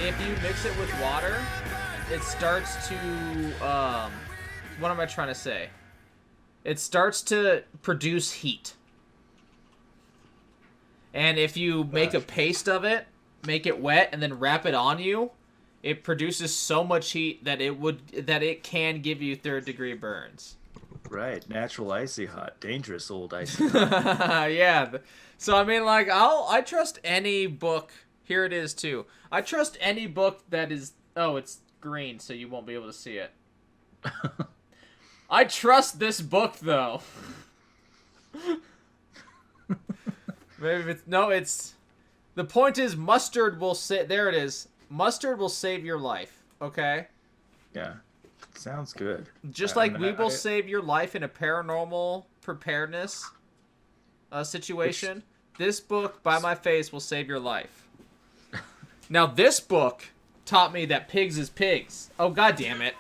if you mix it with water, it starts to, what am I trying to say? It starts to produce heat. And if you make a paste of it, make it wet, and then wrap it on you, it produces so much heat that it can give you third-degree burns. Right, natural icy hot, dangerous old icy hot. Yeah. So I mean, like, I trust any book. Here it is too. I trust any book that is. Oh, it's green, so you won't be able to see it. I trust this book though. Maybe it's. The point is, mustard will say. There it is. Mustard will save your life. Okay. Yeah. Sounds good. Just like we will save your life in a paranormal preparedness situation, this book, By My Face, will save your life. Now, this book taught me that pigs is pigs. Oh, God damn it.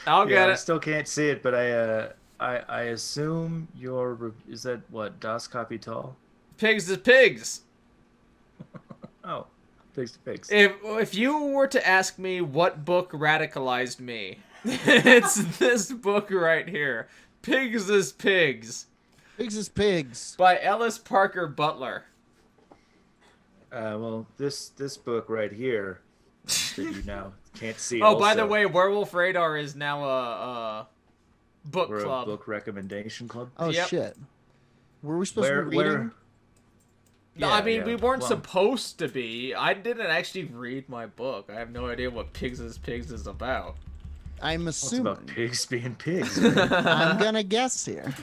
I'll get it. I still can't see it, but I assume is that what, Das Kapital? Pigs is pigs. Oh. Pigs to pigs. If you were to ask me what book radicalized me, it's this book right here. Pigs is Pigs. Pigs is Pigs. By Ellis Parker Butler. Well, this book right here that you now can't see. Oh, by the way, Werewolf Radar is now a book club. A book recommendation club. Oh, yep. Shit. Were we supposed to be reading? No, I mean, we weren't supposed to be. I didn't actually read my book. I have no idea what Pigs is about. I'm assuming. It's about pigs being pigs. I'm gonna guess here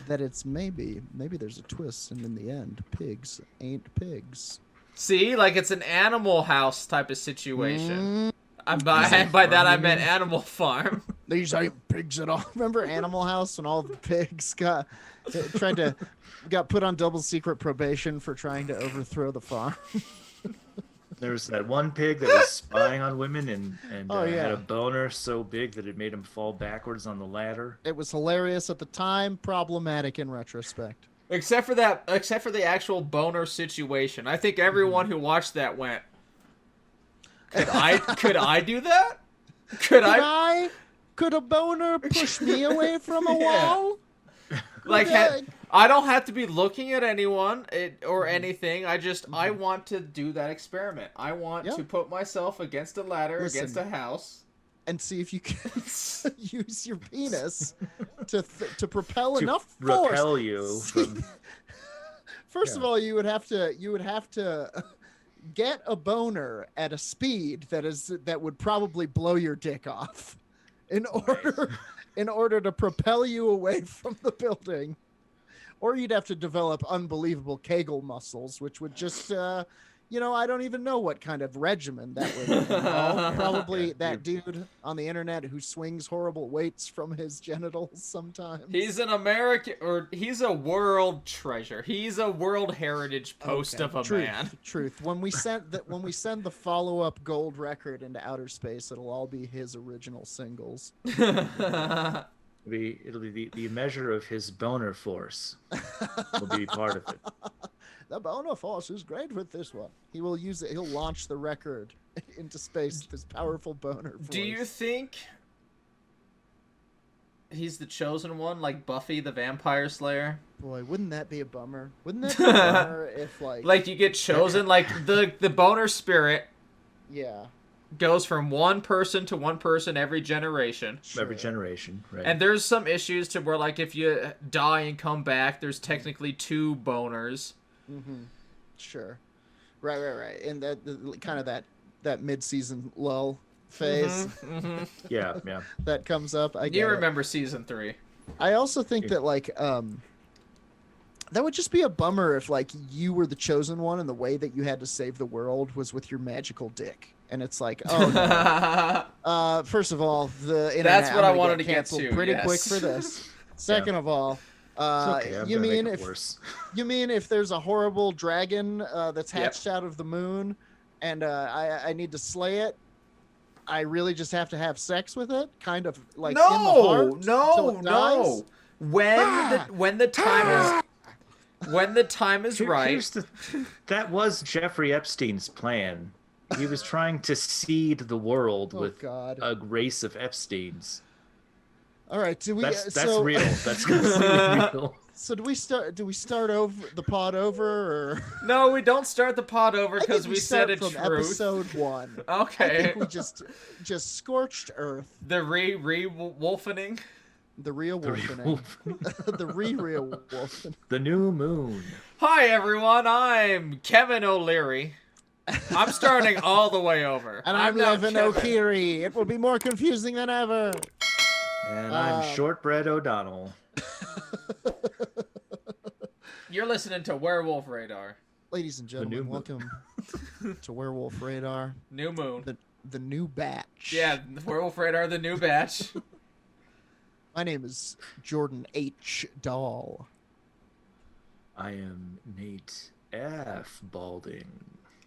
that it's maybe there's a twist, and in the end, pigs ain't pigs. See, like it's an Animal House type of situation. By that I meant Animal Farm. They usually pigs at all. Remember Animal House when all the pigs got put on double secret probation for trying to overthrow the farm? There was that one pig that was spying on women and had a boner so big that it made him fall backwards on the ladder. It was hilarious at the time, problematic in retrospect. Except for the actual boner situation. I think everyone who watched that went, Could I do that? Could a boner push me away from a wall? Like, I don't have to be looking at anyone or anything. I want to do that experiment. I want to put myself against a ladder, against a house, and see if you can use your penis to propel enough force. Repel you from... First of all, you would have to get a boner at a speed that would probably blow your dick off in order to propel you away from the building. Or you'd have to develop unbelievable Kegel muscles, which would just, I don't even know what kind of regimen that would involve. Probably that dude on the internet who swings horrible weights from his genitals sometimes. He's an American, or he's a world treasure. He's a World Heritage Post of a man. Truth. When we send the follow-up gold record into outer space, it'll all be his original singles. It'll be the measure of his boner force will be part of it. The boner force is great with this one. He will use it. He'll launch the record into space. This powerful boner force. Do you think he's the chosen one, like Buffy the Vampire Slayer? Boy, wouldn't that be a bummer? Wouldn't that be a bummer if like you get chosen, like the boner spirit? Yeah. Goes from one person to one person every generation. Sure. Every generation, right. And there's some issues to where, like, if you die and come back, there's technically two boners. Mm-hmm. Sure. Right. And that mid-season lull phase. Mm-hmm. Mm-hmm. Yeah. That comes up. You remember season 3. I also think that, like, that would just be a bummer if, like, you were the chosen one and the way that you had to save the world was with your magical dick. And it's like, oh no. First of all, the internet, that's what I wanted to get to. Pretty quick for this. Second of all, you mean if there's a horrible dragon that's hatched out of the moon, and I need to slay it, I really just have to have sex with it, kind of like in the heart no. When the time is When the time is right. That was Jeffrey Epstein's plan. He was trying to seed the world with a race of Epsteins. All right, That's real. That's completely real. So do we start over the pod over, or no? We don't start the pod over because we said it's from truth. Episode 1. Okay. I think we just scorched earth. The re-wolfening. The real wolfening. The real wolfening. The new moon. Hi everyone, I'm Kevin O'Leary. I'm starting all the way over. And I'm Levin O'Keery. It will be more confusing than ever. And I'm Shortbread O'Donnell. You're listening to Werewolf Radar. Ladies and gentlemen, welcome to Werewolf Radar. New moon. The new batch. Yeah, Werewolf Radar, the new batch. My name is Jordan H. Dahl. I am Nate F. Balding.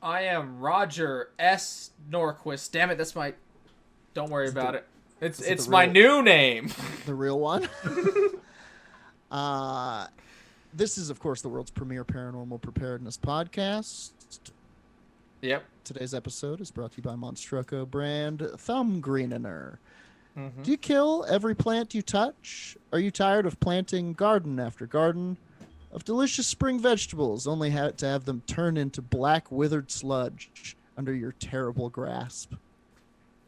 I am Roger S. Norquist. Damn it, that's my... Don't worry about it. It's my new name. The real one? This is, of course, the world's premier paranormal preparedness podcast. Yep. Today's episode is brought to you by Monstruco brand Thumb Greeniner. Mm-hmm. Do you kill every plant you touch? Are you tired of planting garden after garden of delicious spring vegetables, only to have them turn into black withered sludge under your terrible grasp?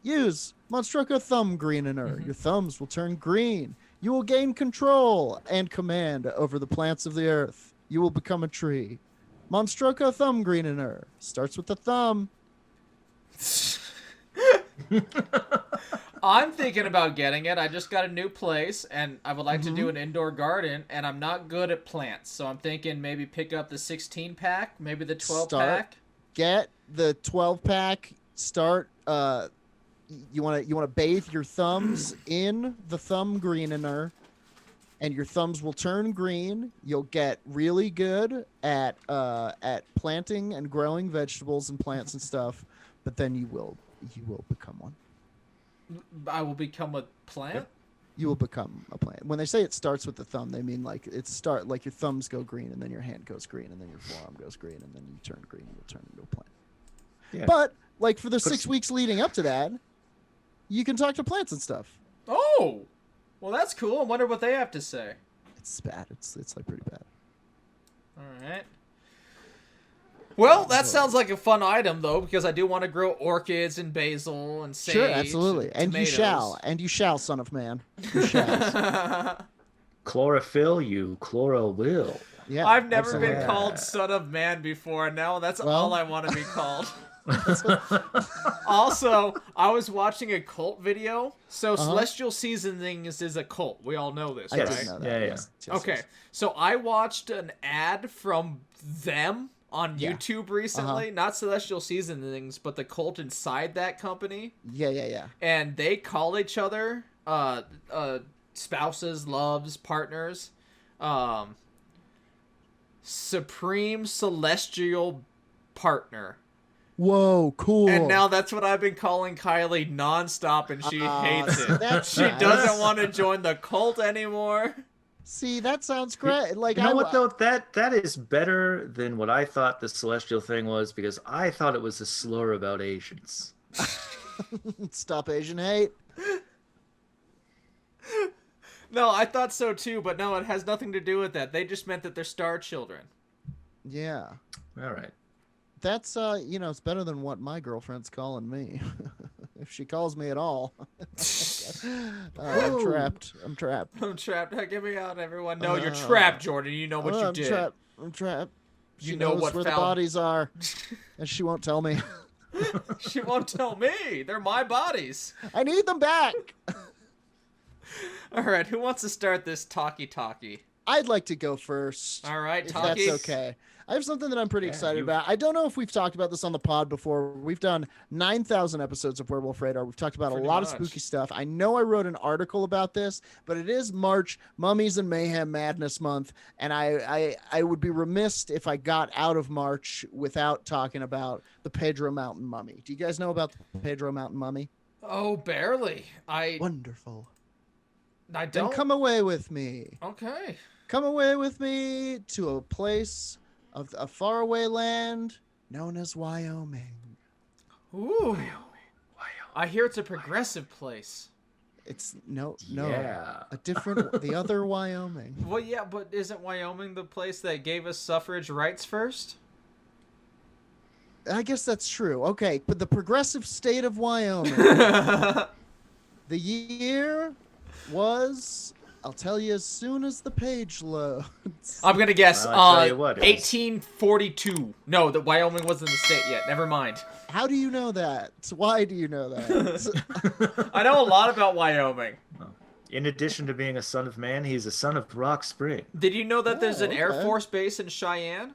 Use Monstruco Thumb Greeniner. Your thumbs will turn green. You will gain control and command over the plants of the earth. You will become a tree. Monstruco Thumb Greeniner starts with the thumb. I'm thinking about getting it. I just got a new place, and I would like to do an indoor garden, and I'm not good at plants, so I'm thinking maybe pick up the 16-pack, maybe the 12-pack. Get the 12-pack. Start. You want to bathe your thumbs in the thumb greeniner, and your thumbs will turn green. You'll get really good at planting and growing vegetables and plants and stuff, but then you will become one. I will become a plant? You will become a plant. When they say it starts with the thumb, they mean like your thumbs go green, and then your hand goes green, and then your forearm goes green, and then you turn green, and you'll turn into a plant. Yeah. But like for the 6 weeks leading up to that, you can talk to plants and stuff. Oh, well that's cool. I wonder what they have to say. It's bad. It's like pretty bad. All right. Well, that sounds like a fun item, though, because I do want to grow orchids and basil and sage. Sure, absolutely. And tomatoes. you shall, son of man. You shall. Chlorophyll you, chloro will. Yeah, I've never been called son of man before, and now that's all I want to be called. Also, I was watching a cult video. So Celestial Seasonings is a cult. We all know this, right? I did know that. Yeah. Yes. Okay, so I watched an ad from them on YouTube recently, not Celestial Seasonings, but the cult inside that company. Yeah. And they call each other spouses, loves, partners, Supreme Celestial Partner. Whoa, cool. And now that's what I've been calling Kylie nonstop, and she hates it. She doesn't want to join the cult anymore. See, that sounds great. Like, you know what though? That is better than what I thought the celestial thing was, because I thought it was a slur about Asians. Stop Asian hate. No, I thought so too, but no, it has nothing to do with that. They just meant that they're star children. Yeah. All right. That's it's better than what my girlfriend's calling me. If she calls me at all. I'm trapped. I'm trapped. Get me out, everyone. No, you're trapped, Jordan. You know what you did. I'm trapped. She knows where the bodies are, and she won't tell me. She won't tell me. They're my bodies. I need them back. All right, who wants to start this talkie? I'd like to go first. All right, if talkie. that's okay. I have something that I'm pretty excited about. I don't know if we've talked about this on the pod before. We've done 9,000 episodes of Werewolf Radar. We've talked about a lot of spooky stuff. I know I wrote an article about this, but it is March, Mummies and Mayhem Madness month, and I would be remiss if I got out of March without talking about the Pedro Mountain Mummy. Do you guys know about the Pedro Mountain Mummy? Oh, barely. Wonderful. I don't. Then come away with me. Okay. Come away with me to a place of a faraway land known as Wyoming. Ooh. I hear it's a progressive place. It's no, Yeah. a different, the other Wyoming. Well, yeah, but isn't Wyoming the place that gave us suffrage rights first? I guess that's true. Okay, but the progressive state of Wyoming. The year was, I'll tell you as soon as the page loads. I'm gonna guess. Well, I'll tell you what, it was- 1842. No, that Wyoming wasn't the state yet. Never mind. How do you know that? Why do you know that? I know a lot about Wyoming. In addition to being a son of man, he's a son of Rock Spring. Did you know that there's an Air okay. Force base in Cheyenne?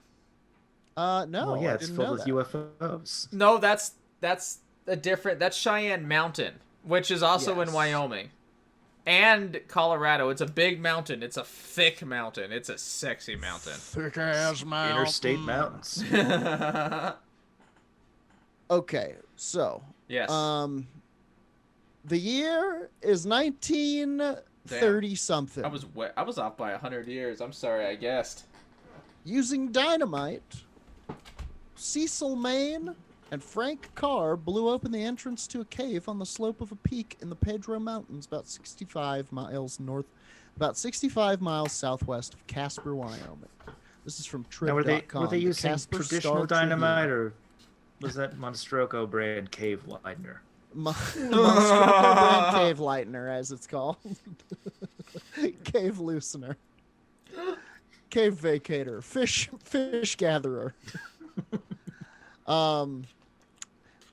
No, Well, yeah, I it's didn't filled know with that. No, UFOs. that's a different. That's Cheyenne Mountain, which is also in Yes. Wyoming, and Colorado. It's a big mountain. It's a thick mountain. It's a sexy mountain. Thick ass mountain. Interstate mountains. Okay, so Yes. the year is 1930 something. I was off by 100 years. I'm sorry. I guessed. Using dynamite, Cecil Maine and Frank Carr blew open the entrance to a cave on the slope of a peak in the Pedro Mountains, about 65 miles southwest of Casper, Wyoming. This is from Now, were Trip.com. they the using Casper traditional Star Tribune. dynamite, or was that Monstroko brand cave widener? Monstroko brand cave lightener, as it's called. Cave loosener. Cave vacator. Fish gatherer.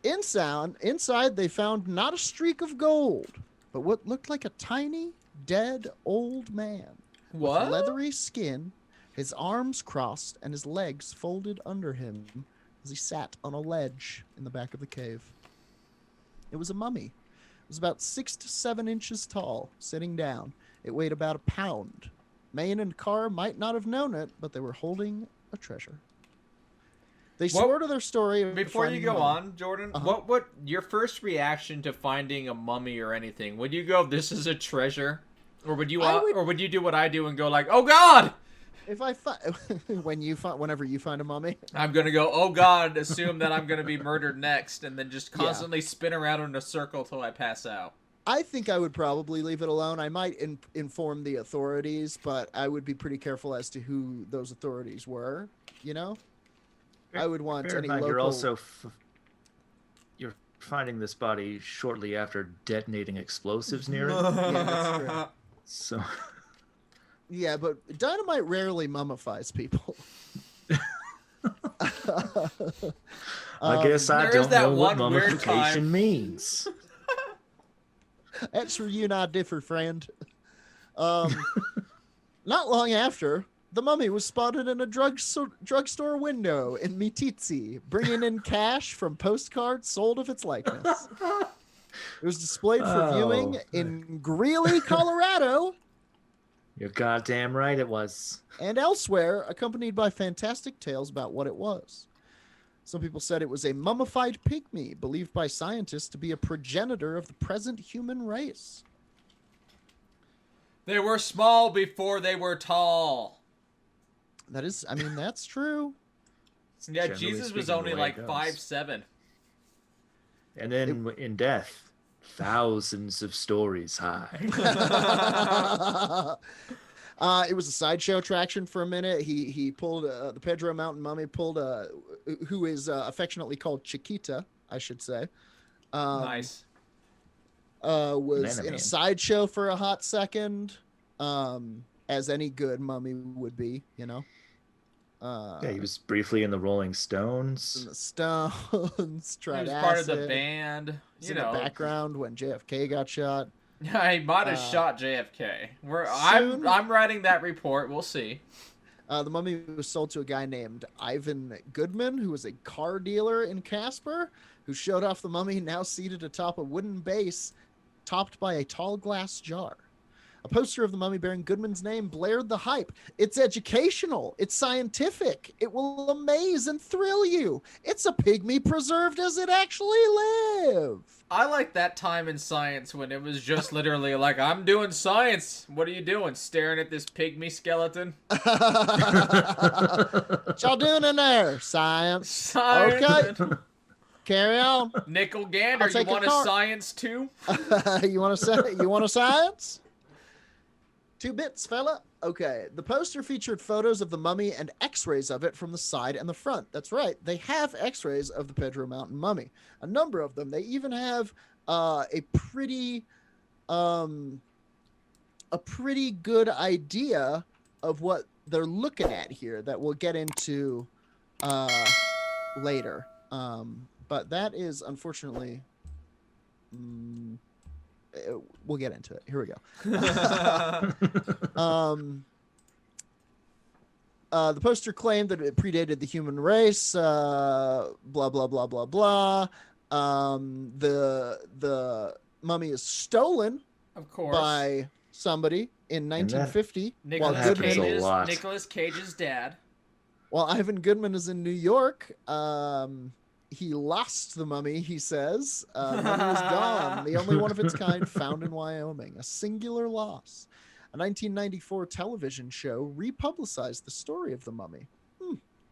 Inside they found not a streak of gold, but what looked like a tiny, dead old man. What? With leathery skin, his arms crossed and his legs folded under him as he sat on a ledge in the back of the cave. It was a mummy. It was about 6 to 7 inches tall, sitting down. It weighed about a pound. Maine and Carr might not have known it, but they were holding a treasure. They swore to their story of Before you finding go the mummy. on, Jordan, Uh-huh. what your first reaction to finding a mummy or anything? Would you go, "This is a treasure," or would you do what I do and go like, "Oh God"? If I whenever you find a mummy, I'm gonna go, "Oh God," assume that I'm gonna be murdered next, and then just constantly spin around in a circle till I pass out. I think I would probably leave it alone. I might inform the authorities, but I would be pretty careful as to who those authorities were. You know, I would want Bear in any mind, local. You're also you're finding this body shortly after detonating explosives near it. Yeah, that's true. So Yeah, but dynamite rarely mummifies people. I guess I there is don't that know what one weird mummification time. means. That's where you and I differ, friend. Not long after, the mummy was spotted in a drugstore window in Mititsi, bringing in cash from postcards sold of its likeness. It was displayed for viewing in Greeley, Colorado, You're goddamn right it was. and elsewhere, accompanied by fantastic tales about what it was. Some people said it was a mummified pygmy, believed by scientists to be a progenitor of the present human race. They were small before they were tall. That is, I mean, that's true. Yeah, Generally Jesus was speaking, only the way like it goes. 5'7". And then in death, thousands of stories high. It was a sideshow attraction for a minute. He pulled the Pedro Mountain Mummy pulled who is affectionately called Chiquita, I should say. Nice. Was in Man. a sideshow for a hot second, as any good mummy would be, you know. Yeah, he was briefly in the Rolling Stones. In the Stones, He tried was acid. part of the band. Was You in know, the background when JFK got shot. he might have shot JFK. I'm writing that report. We'll see. The mummy was sold to a guy named Ivan Goodman, who was a car dealer in Casper, who showed off the mummy now seated atop a wooden base topped by a tall glass jar. A poster of the mummy bearing Goodman's name blared the hype. It's educational. It's scientific. It will amaze and thrill you. It's a pygmy preserved as it actually lived. I like that time in science when it was just literally like, I'm doing science. What are you doing? Staring at this pygmy skeleton? What y'all doing in there? Science. Science. Okay. Carry on. Nickel Gander, you want a science too? You want a science? 2 bits, fella. Okay. The poster featured photos of the mummy and x-rays of it from the side and the front. That's right. They have x-rays of the Pedro Mountain Mummy. A number of them. They even have a pretty good idea of what they're looking at here that we'll get into later. But that is unfortunately we'll get into it. Here we go. The poster claimed that it predated the human race. Blah blah blah blah blah. The mummy is stolen, of course, by somebody in 1950. Nicolas Cage's dad. While Ivan Goodman is in New York, he lost the mummy, he says. The mummy is gone. The only one of its kind found in Wyoming. A singular loss. A 1994 television show republicized the story of the mummy.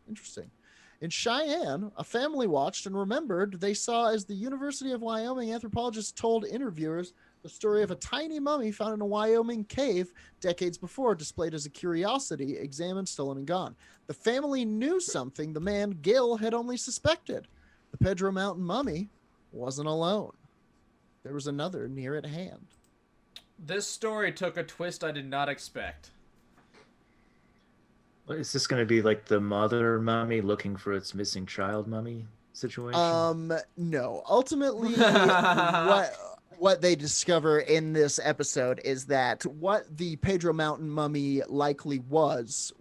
Interesting. In Cheyenne, a family watched and remembered they saw as the University of Wyoming anthropologists told interviewers the story of a tiny mummy found in a Wyoming cave decades before, displayed as a curiosity, examined, stolen, and gone. The family knew something the man Gill had only suspected. The Pedro Mountain Mummy wasn't alone. There was another near at hand. This story took a twist I did not expect. Is this going to be like the mother mummy looking for its missing child mummy situation? No. Ultimately, what they discover in this episode is that what the Pedro Mountain Mummy likely was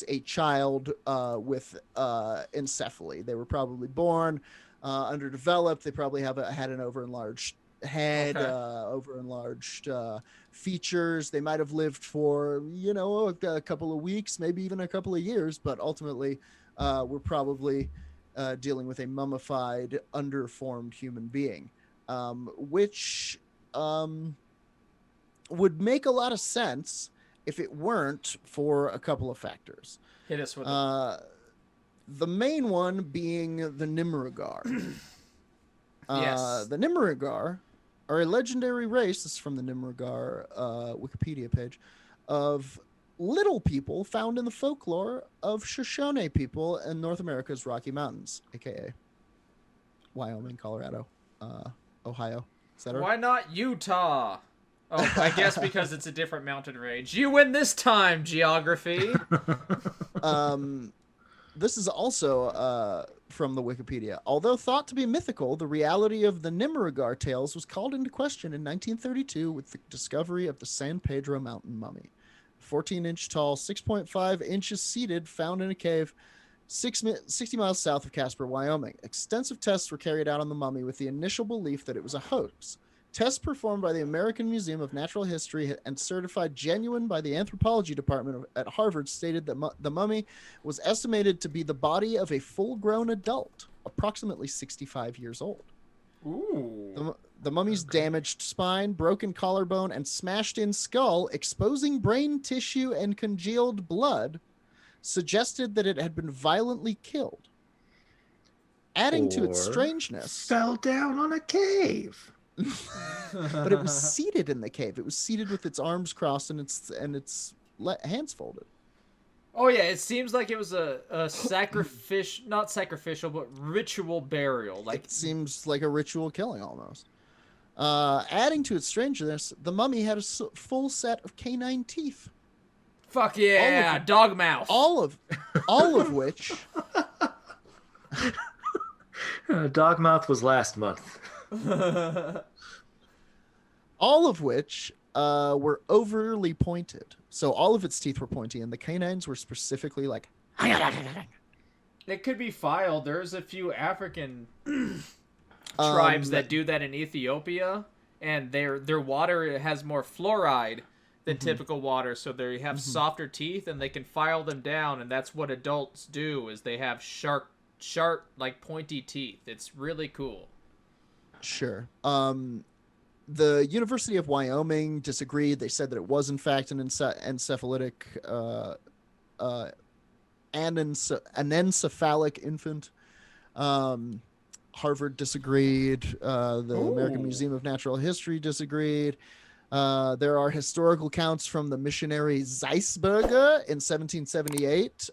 a child with encephaly. They were probably born underdeveloped. They probably had an overenlarged head, overenlarged features. They might have lived for, a couple of weeks, maybe even a couple of years, but ultimately we're probably dealing with a mummified, underformed human being. Which would make a lot of sense if it weren't for a couple of factors. Hit us with the main one being the Nimragar. Yes. The Nimragar are a legendary race, this is from the Nimragar Wikipedia page, of little people found in the folklore of Shoshone people in North America's Rocky Mountains, aka Wyoming, Colorado, Ohio, etc. Why not Utah? Oh, I guess because it's a different mountain range. You win this time, geography. This is also from the Wikipedia. Although thought to be mythical, the reality of the Nimragar tales was called into question in 1932 with the discovery of the San Pedro Mountain Mummy. 14-inch tall, 6.5 inches seated, found in a cave 60 miles south of Casper, Wyoming. Extensive tests were carried out on the mummy with the initial belief that it was a hoax. Tests performed by the American Museum of Natural History and certified genuine by the anthropology department at Harvard stated that the mummy was estimated to be the body of a full-grown adult, approximately 65 years old. Ooh. The mummy's damaged spine, broken collarbone, and smashed-in skull, exposing brain tissue and congealed blood, suggested that it had been violently killed. Adding to its strangeness, fell down on a cave. But it was seated in the cave. It was seated with its arms crossed and its hands folded. Oh yeah, it seems like it was a not sacrificial, but ritual burial. Like it seems like a ritual killing almost. Adding to its strangeness, the mummy had a full set of canine teeth. Fuck yeah, dog mouth. All of which. Dog mouth was last month. All of which were overly pointed. So all of its teeth were pointy, and the canines were specifically like. It could be filed. There's a few African tribes that do that in Ethiopia, and their water has more fluoride than typical water, so they have softer teeth and they can file them down, and that's what adults do, is they have sharp like pointy teeth. It's really cool. Sure. The University of Wyoming disagreed. They said that it was in fact an encephalitic anencephalic infant. Harvard disagreed. The American Museum of Natural History disagreed. There are historical accounts from the missionary Zeisberger in 1778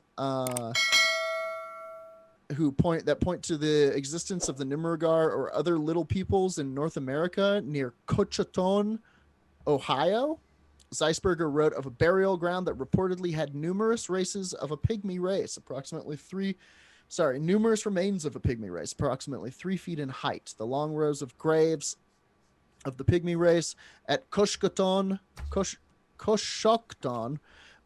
who point to the existence of the Nimrogar or other little peoples in North America near Cochaton, Ohio. Zeisberger wrote of a burial ground that reportedly had numerous races of a pygmy race, numerous remains of a pygmy race, approximately 3 feet in height. The long rows of graves of the pygmy race at Coshocton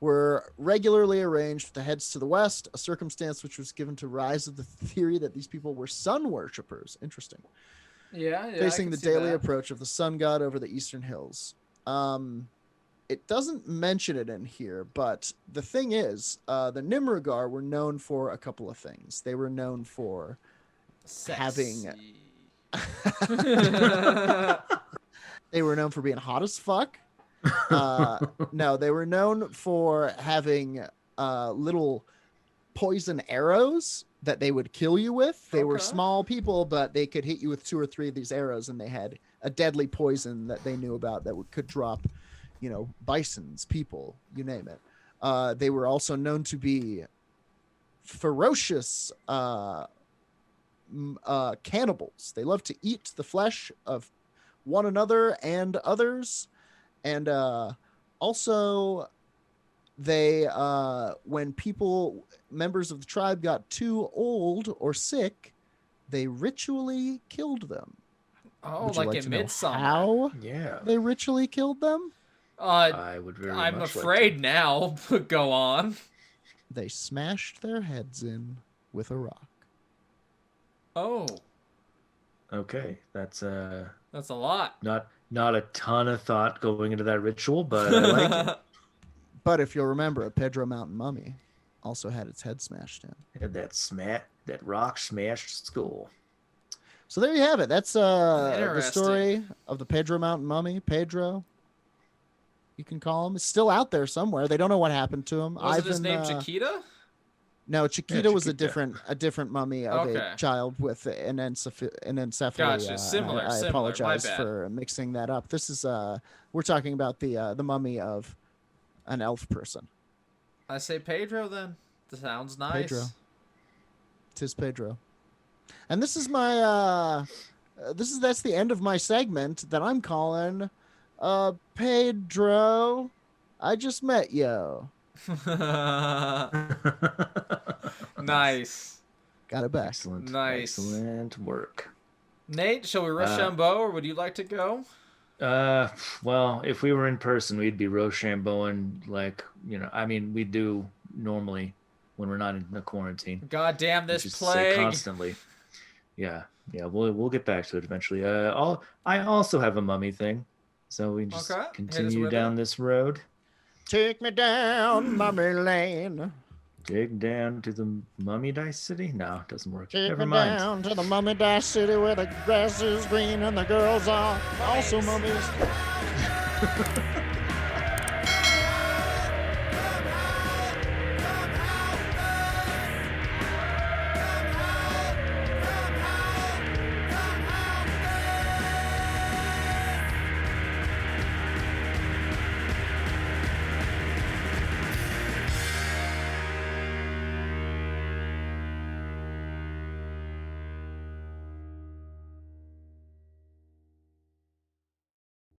were regularly arranged with the heads to the west, a circumstance which was given to rise of the theory that these people were sun worshippers. Interesting. Yeah, facing the daily approach of the sun god over the eastern hills. It doesn't mention it in here, but the thing is, the Nimrogar were known for a couple of things. They were known for having... They were known for being hot as fuck. No, they were known for having little poison arrows that they would kill you with. They were small people, but they could hit you with 2 or 3 of these arrows, and they had a deadly poison that they knew about that could drop, bisons, people, you name it. They were also known to be ferocious cannibals. They loved to eat the flesh of one another and others. And also, they when members of the tribe got too old or sick, they ritually killed them. Oh, like in Midsummer. How they ritually killed them? I would very I'm much afraid like now. Go on. They smashed their heads in with a rock. Oh. Okay, that's a lot. Not a ton of thought going into that ritual, but I like it. But if you'll remember, a Pedro Mountain Mummy also had its head smashed in. And that rock smashed skull. So there you have it. That's the story of the Pedro Mountain Mummy. Pedro, you can call him. It's still out there somewhere. They don't know what happened to him. Was his name Chiquita? No, Chiquita was a different mummy of a child with an encephaly. Gotcha. Similar. I apologize for mixing that up. This is we're talking about the mummy of an elf person. I say Pedro then. That sounds nice. Pedro. 'Tis Pedro. And this is my that's the end of my segment that I'm calling Pedro, I just met you. Nice. Got it back. Excellent. Nice. Excellent work. Nate, shall we Rochambeau, or would you like to go? Well, if we were in person, we'd be Rochambeauing, we do normally when we're not in the quarantine. God damn this plague. Constantly. Yeah, we'll get back to it eventually. I also have a mummy thing, so we just continue down this road. Take me down memory lane. Dig down to the Mummy Dice City? No, it doesn't work. Take Never me mind. down to the Mummy Dice City where the grass is green and the girls are also mummies.